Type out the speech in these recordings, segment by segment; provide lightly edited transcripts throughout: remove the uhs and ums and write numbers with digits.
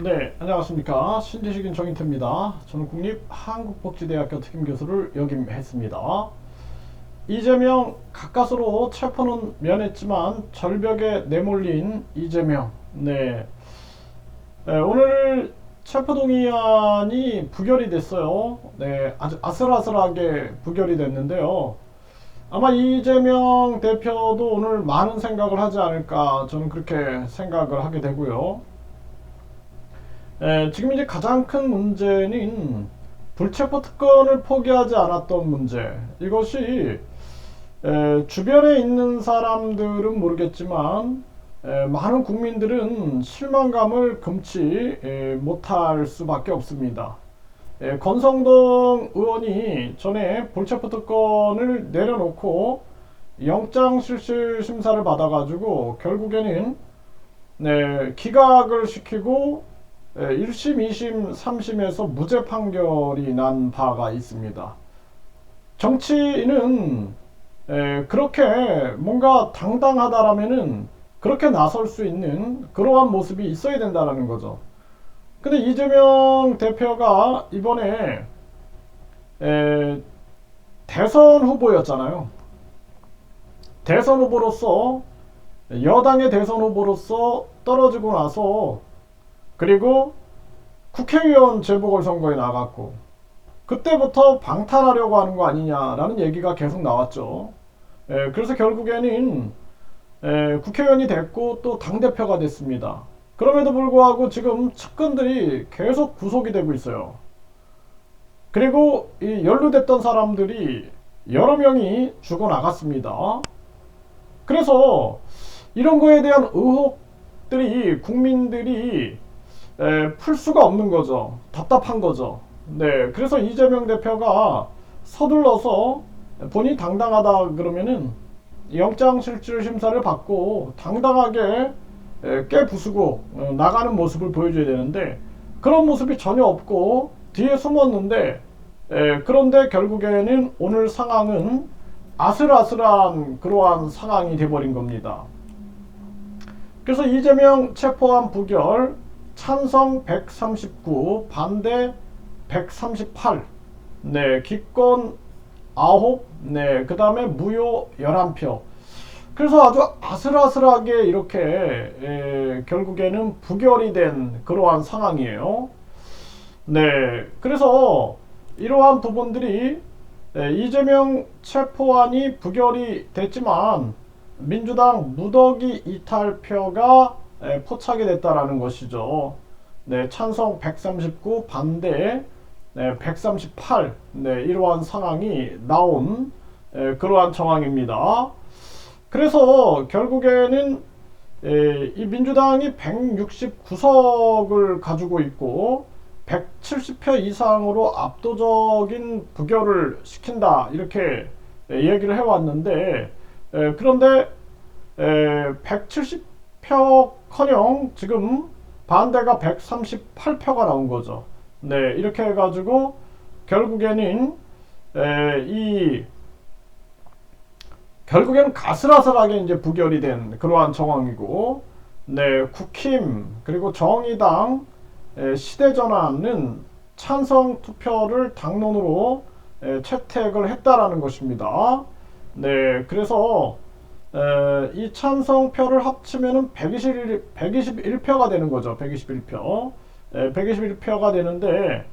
네, 안녕하십니까. 신지식인 정인태입니다. 저는 국립한국복지대학교 특임교수를 역임했습니다. 이재명 가까스로 체포는 면했지만 절벽에 내몰린 이재명. 네, 오늘 체포동의안이 부결이 됐어요. 네, 아주 아슬아슬하게 부결이 됐는데요. 아마 이재명 대표도 오늘 많은 생각을 하지 않을까 저는 그렇게 생각을 하게 되고요. 지금 이제 가장 큰 문제는 불체포 특권을 포기하지 않았던 문제. 이것이 주변에 있는 사람들은 모르겠지만 많은 국민들은 실망감을 금치 못할 수밖에 없습니다. 권성동 의원이 전에 불체포 특권을 내려놓고 영장실질 심사를 받아가지고 결국에는 기각을 시키고 1심, 2심, 3심에서 무죄 판결이 난 바가 있습니다. 정치인은 그렇게 뭔가 당당하다라면은 그렇게 나설 수 있는 그러한 모습이 있어야 된다라는 거죠. 근데 이재명 대표가 이번에 대선 후보였잖아요. 대선 후보로서 여당의 대선 후보로서 떨어지고 나서 그리고 국회의원 재보궐선거에 나갔고 그때부터 방탄하려고 하는 거 아니냐라는 얘기가 계속 나왔죠. 그래서 결국에는 국회의원이 됐고 또 당대표가 됐습니다. 그럼에도 불구하고 지금 측근들이 계속 구속이 되고 있어요. 그리고 이 연루됐던 사람들이 여러 명이 죽어나갔습니다. 그래서 이런 거에 대한 의혹들이 국민들이 풀 수가 없는 거죠. 답답한 거죠. 네, 그래서 이재명 대표가 서둘러서 본인이 당당하다 그러면은 영장실질심사를 받고 당당하게 깨부수고 나가는 모습을 보여줘야 되는데 그런 모습이 전혀 없고 뒤에 숨었는데 그런데 결국에는 오늘 상황은 아슬아슬한 그러한 상황이 돼버린 겁니다. 그래서 이재명 체포안 부결 찬성 139, 반대 138, 네, 기권 9, 네, 그 다음에 무효 11표. 그래서 아주 아슬아슬하게 이렇게 결국에는 부결이 된 그러한 상황이에요. 네, 그래서 이러한 부분들이 이재명 체포안이 부결이 됐지만 민주당 무더기 이탈표가 포착이 됐다라는 것이죠. 네, 찬성 139, 반대 138. 네, 이러한 상황이 나온 그러한 정황입니다. 그래서 결국에는 이 민주당이 169석을 가지고 있고 170표 이상으로 압도적인 부결을 시킨다 이렇게 얘기를 해왔는데 그런데 170표커녕 지금 반대가 138표가 나온 거죠. 네, 이렇게 해가지고 결국에는 결국에는 가슬아슬하게 이제 부결이 된 그러한 정황이고, 네, 국힘 그리고 정의당 시대전환은 찬성 투표를 당론으로 채택을 했다라는 것입니다. 네, 그래서 이 찬성표를 합치면은 121표가 되는 거죠. 121표. 121표가 되는데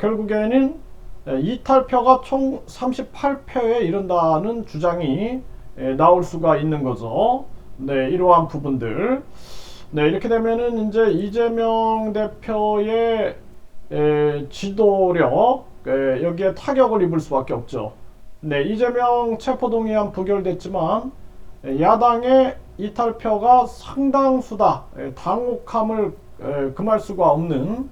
결국에는 이탈표가 총 38표에 이른다는 주장이 나올 수가 있는 거죠. 네, 이러한 부분들. 네, 이렇게 되면은 이제 이재명 대표의 지도력 여기에 타격을 입을 수밖에 없죠. 네, 이재명 체포동의안 부결됐지만 야당의 이탈표가 상당수다. 당혹함을 금할 수가 없는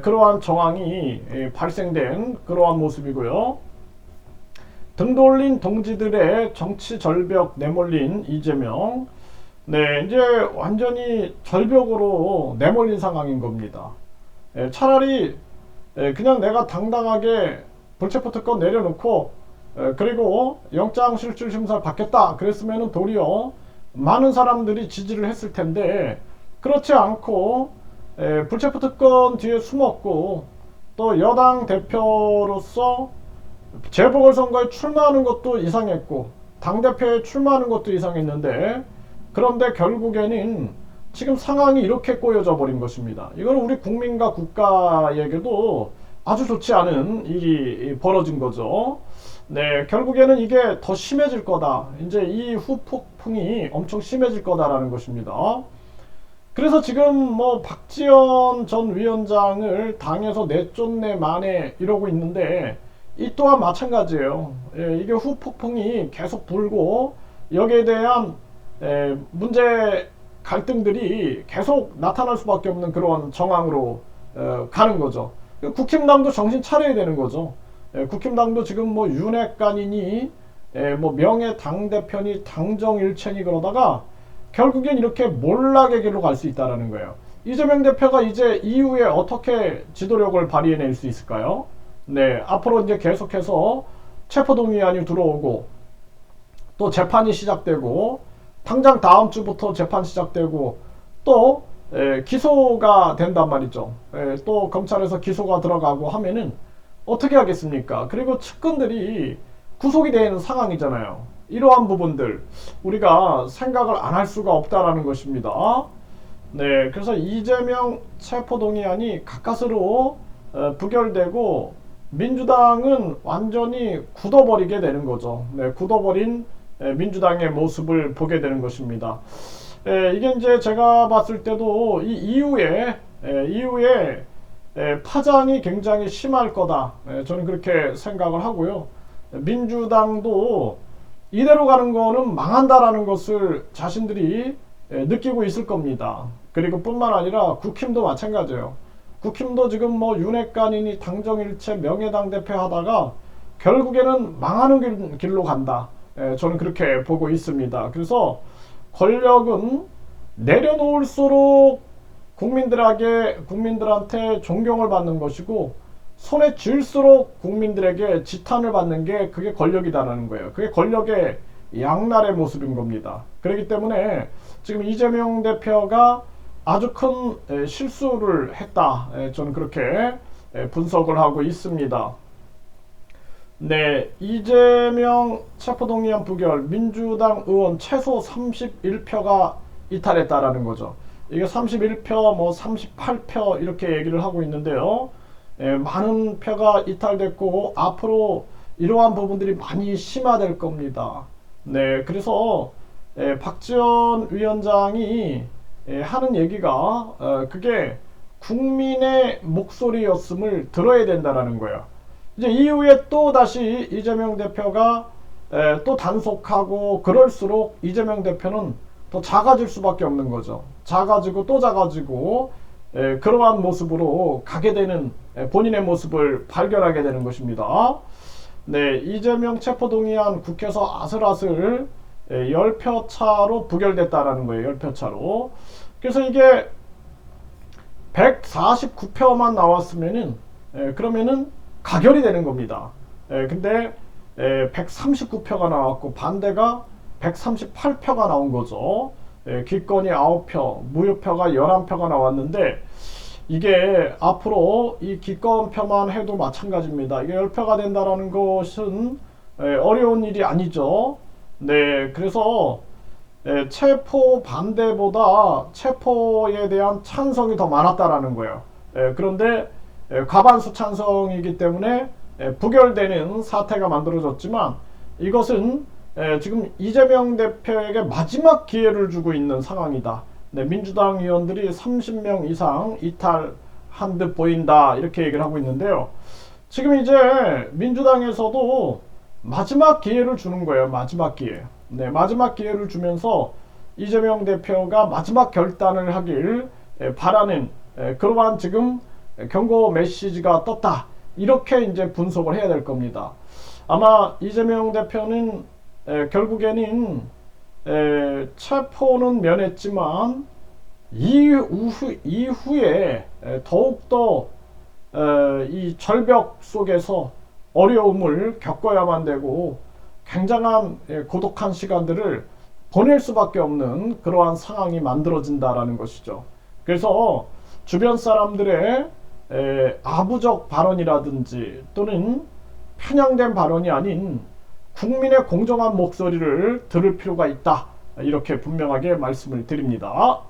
그러한 정황이 발생된 그러한 모습이고요. 등 돌린 동지들의 정치 절벽 내몰린 이재명. 네, 이제 완전히 절벽으로 내몰린 상황인 겁니다. 차라리 그냥 내가 당당하게 불체포 특권 내려놓고 그리고 영장실질심사 받겠다 그랬으면 도리어 많은 사람들이 지지를 했을 텐데 그렇지 않고 불체포 특권 뒤에 숨었고 또 여당 대표로서 재보궐선거에 출마하는 것도 이상했고 당대표에 출마하는 것도 이상했는데, 그런데 결국에는 지금 상황이 이렇게 꼬여져 버린 것입니다. 이건 우리 국민과 국가에게도 아주 좋지 않은 일이 벌어진 거죠. 네, 결국에는 이게 더 심해질 거다. 이제 이 후폭풍이 엄청 심해질 거다라는 것입니다. 그래서 지금 뭐 박지원 전 위원장을 당에서 내쫓네 마네 이러고 있는데, 이 또한 마찬가지예요. 이게 후폭풍이 계속 불고 여기에 대한 문제 갈등들이 계속 나타날 수밖에 없는 그런 정황으로 가는 거죠. 국힘당도 정신 차려야 되는 거죠. 국힘당도 지금 뭐 윤핵관이니 뭐 명예 당대표니 당정일체니 그러다가 결국엔 이렇게 몰락의 길로 갈 수 있다는 거예요. 이재명 대표가 이제 이후에 어떻게 지도력을 발휘해낼 수 있을까요? 네, 앞으로 이제 계속해서 체포동의안이 들어오고 또 재판이 시작되고 당장 다음 주부터 재판 시작되고 또 기소가 된단 말이죠. 또 검찰에서 기소가 들어가고 하면은 어떻게 하겠습니까? 그리고 측근들이 구속이 되는 상황이잖아요. 이러한 부분들 우리가 생각을 안 할 수가 없다라는 것입니다. 네, 그래서 이재명 체포동의안이 가까스로 부결되고 민주당은 완전히 굳어버리게 되는 거죠. 네, 굳어버린 민주당의 모습을 보게 되는 것입니다. 이게 이제 제가 봤을 때도 이 이후에 파장이 굉장히 심할 거다. 저는 그렇게 생각을 하고요. 민주당도 이대로 가는 거는 망한다라는 것을 자신들이 느끼고 있을 겁니다. 그리고 뿐만 아니라 국힘도 마찬가지예요. 국힘도 지금 뭐 윤핵관이니 당정일체 명예당 대표 하다가 결국에는 망하는 길로 간다. 저는 그렇게 보고 있습니다. 그래서 권력은 내려놓을수록 국민들한테 존경을 받는 것이고 손에 쥘수록 국민들에게 지탄을 받는 게 그게 권력이다라는 거예요. 그게 권력의 양날의 모습인 겁니다. 그렇기 때문에 지금 이재명 대표가 아주 큰 실수를 했다. 저는 그렇게 분석을 하고 있습니다. 네, 이재명 체포동의안 부결, 민주당 의원 최소 31표가 이탈했다라는 거죠. 이게 31표, 뭐 38표 이렇게 얘기를 하고 있는데요. 많은 표가 이탈됐고 앞으로 이러한 부분들이 많이 심화될 겁니다. 네, 그래서 박지원 위원장이 하는 얘기가 그게 국민의 목소리였음을 들어야 된다라는 거예요. 이제 이후에 또 다시 이재명 대표가 또 단속하고 그럴수록 이재명 대표는 더 작아질 수밖에 없는 거죠. 작아지고 또 작아지고 그러한 모습으로 가게 되는 본인의 모습을 발견하게 되는 것입니다. 네, 이재명 체포동의안 국회에서 아슬아슬 10표 차로 부결됐다라는 거예요. 10표 차로. 그래서 이게 149표만 나왔으면은 그러면은 가결이 되는 겁니다. 근데 139표가 나왔고 반대가 138표가 나온 거죠. 기권이 9표, 무효표가 11표가 나왔는데 이게 앞으로 이 기권표만 해도 마찬가지입니다. 이게 10표가 된다라는 것은 어려운 일이 아니죠. 네, 그래서 체포 반대보다 체포에 대한 찬성이 더 많았다라는 거예요. 그런데 과반수 찬성이기 때문에 부결되는 사태가 만들어졌지만 이것은 지금 이재명 대표에게 마지막 기회를 주고 있는 상황이다. 네, 민주당 의원들이 30명 이상 이탈한 듯 보인다 이렇게 얘기를 하고 있는데요. 지금 이제 민주당에서도 마지막 기회를 주는 거예요. 마지막 기회. 네, 마지막 기회를 주면서 이재명 대표가 마지막 결단을 하길 바라는 그러한 지금 경고 메시지가 떴다. 이렇게 이제 분석을 해야 될 겁니다. 아마 이재명 대표는 결국에는 체포는 면했지만 이후에 더욱더 이 절벽 속에서 어려움을 겪어야만 되고 굉장한 고독한 시간들을 보낼 수밖에 없는 그러한 상황이 만들어진다라는 것이죠. 그래서 주변 사람들의 아부적 발언이라든지 또는 편향된 발언이 아닌 국민의 공정한 목소리를 들을 필요가 있다. 이렇게 분명하게 말씀을 드립니다.